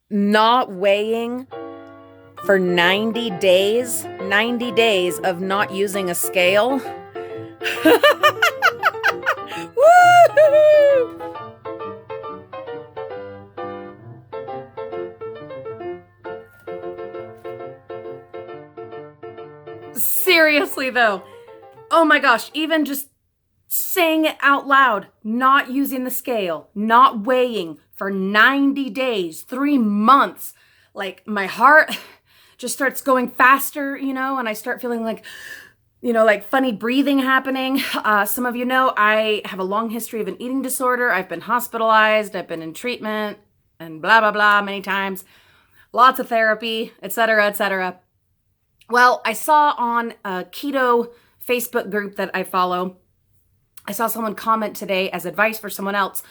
not weighing for 90 days of not using a scale. Woo! Seriously though, oh my gosh, even just saying it out loud, not using the scale, not weighing for 90 days, 3 months, like my heart just starts going faster, and I start feeling like, like funny breathing happening. Some of you know I have a long history of an eating disorder. I've been hospitalized, I've been in treatment, and blah, blah, blah, many times. Lots of therapy, etc., etc. Well, I saw on a keto Facebook group that I follow, I saw someone comment today as advice for someone else,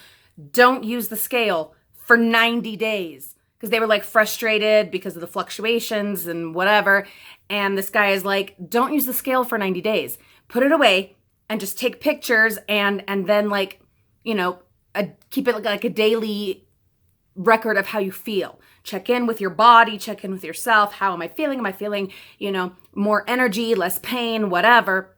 don't use the scale for 90 days. Because they were like frustrated because of the fluctuations and whatever. And this guy is like, don't use the scale for 90 days. Put it away and just take pictures and then like, keep it like a daily record of how you feel. Check in with your body, check in with yourself. How am I feeling? Am I feeling, more energy, less pain, whatever?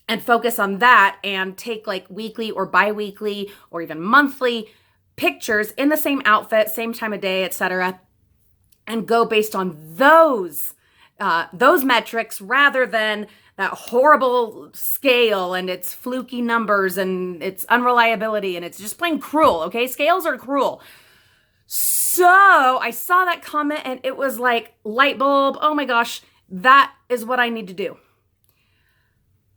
And focus on that and take like weekly or bi-weekly or even monthly pictures in the same outfit, same time of day, etc., and go based on those metrics rather than that horrible scale and its fluky numbers and its unreliability, and it's just plain cruel. Okay, scales are cruel. So I saw that comment and it was like light bulb. Oh my gosh, that is what I need to do.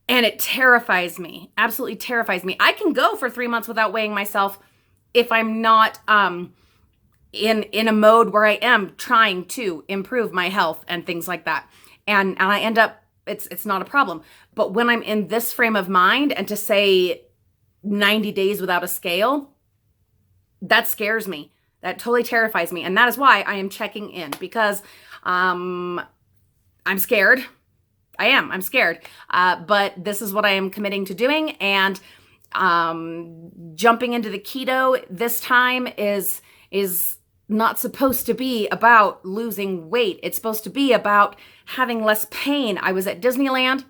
And it terrifies me, absolutely terrifies me. I can go for 3 months without weighing myself if I'm not in a mode where I am trying to improve my health and things like that. And I end up, it's not a problem. But when I'm in this frame of mind and to say 90 days without a scale, that scares me. That totally terrifies me. And that is why I am checking in, because I'm scared. I'm scared. But this is what I am committing to doing. And jumping into the keto this time is not supposed to be about losing weight. It's supposed to be about having less pain. I was at Disneyland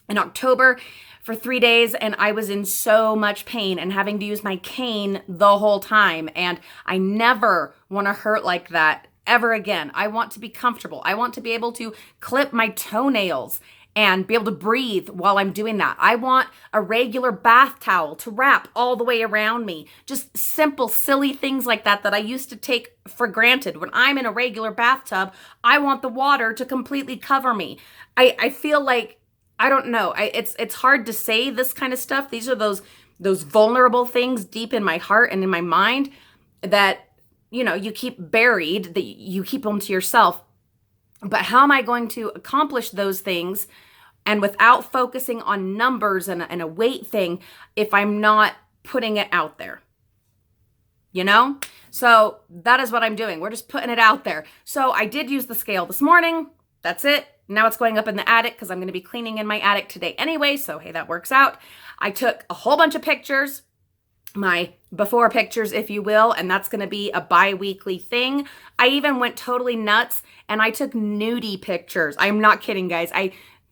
in October for 3 days and I was in so much pain and having to use my cane the whole time. And I never want to hurt like that ever again. I want to be comfortable. I want to be able to clip my toenails and be able to breathe while I'm doing that. I want a regular bath towel to wrap all the way around me. Just simple, silly things like that I used to take for granted. When I'm in a regular bathtub, I want the water to completely cover me. I feel like, I don't know, it's hard to say this kind of stuff. These are those vulnerable things deep in my heart and in my mind that, you keep buried, that you keep them to yourself. But how am I going to accomplish those things and without focusing on numbers and a weight thing if I'm not putting it out there? So that is what I'm doing. We're just putting it out there. So I did use the scale this morning. That's it. Now it's going up in the attic because I'm going to be cleaning in my attic today anyway. So, hey, that works out. I took a whole bunch of pictures, my before pictures, if you will, and that's going to be a bi-weekly thing. I even went totally nuts and I took nudie pictures. I'm not kidding, guys.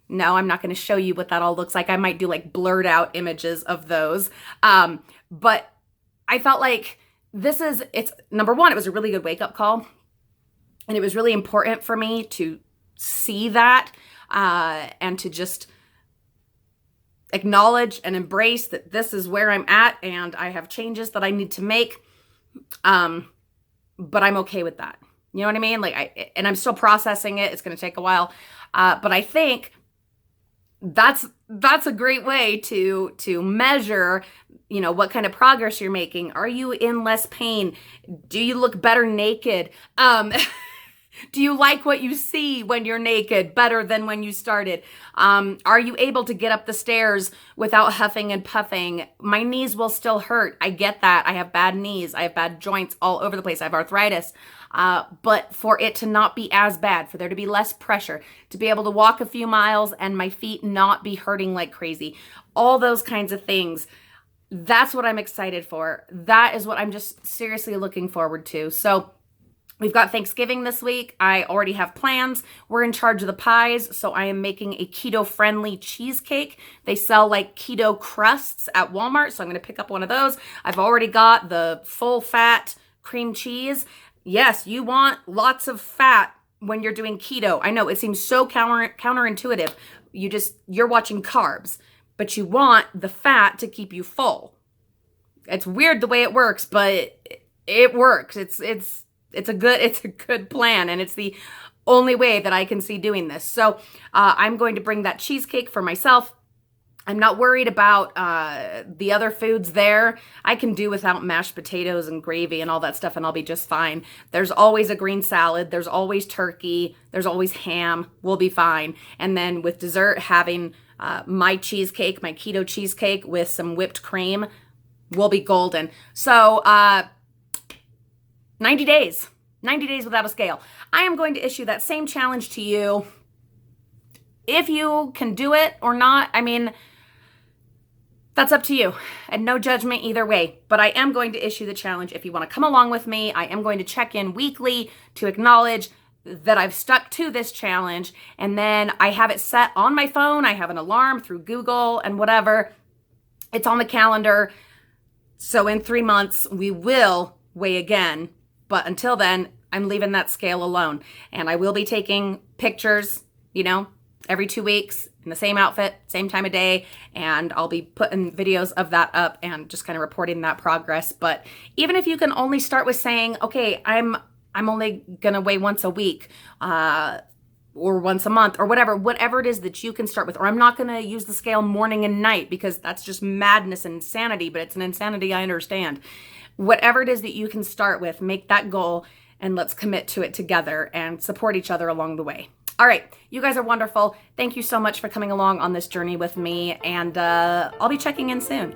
No, I'm not going to show you what that all looks like. I might do like blurred out images of those. But I felt like it's number one, it was a really good wake up call. And it was really important for me to see that and to just acknowledge and embrace that this is where I'm at and I have changes that I need to make. But I'm okay with that. You know what I mean? Like I'm still processing it. It's going to take a while. But I think that's a great way to measure, what kind of progress you're making. Are you in less pain? Do you look better naked? Do you like what you see when you're naked better than when you started? Are you able to get up the stairs without huffing and puffing? My knees will still hurt. I get that. I have bad knees. I have bad joints all over the place. I have arthritis. But for it to not be as bad, for there to be less pressure, to be able to walk a few miles and my feet not be hurting like crazy, all those kinds of things, that's what I'm excited for. That is what I'm just seriously looking forward to. So We've got Thanksgiving this week. I already have plans. We're in charge of the pies, so I am making a keto-friendly cheesecake. They sell like keto crusts at Walmart, so I'm going to pick up one of those. I've already got the full-fat cream cheese. Yes, you want lots of fat when you're doing keto. I know it seems so counterintuitive. You're watching carbs, but you want the fat to keep you full. It's weird the way it works, but it works. It's a good plan, and it's the only way that I can see doing this. So I'm going to bring that cheesecake for myself. I'm not worried about the other foods there. I can do without mashed potatoes and gravy and all that stuff, and I'll be just fine. There's always a green salad. There's always turkey. There's always ham. We'll be fine. And then with dessert, having my cheesecake, my keto cheesecake with some whipped cream, will be golden. So 90 days. 90 days without a scale. I am going to issue that same challenge to you. If you can do it or not, I mean, that's up to you, and no judgment either way. But I am going to issue the challenge. If you want to come along with me, I am going to check in weekly to acknowledge that I've stuck to this challenge. And then I have it set on my phone. I have an alarm through Google and whatever. It's on the calendar. So in 3 months, we will weigh again. But until then, I'm leaving that scale alone. And I will be taking pictures, every 2 weeks in the same outfit, same time of day. And I'll be putting videos of that up and just kind of reporting that progress. But even if you can only start with saying, okay, I'm only going to weigh once a week, or once a month, or whatever it is that you can start with. Or I'm not going to use the scale morning and night, because that's just madness and insanity, but it's an insanity I understand. Whatever it is that you can start with, make that goal, and let's commit to it together and support each other along the way. All right, you guys are wonderful. Thank you so much for coming along on this journey with me, and I'll be checking in soon.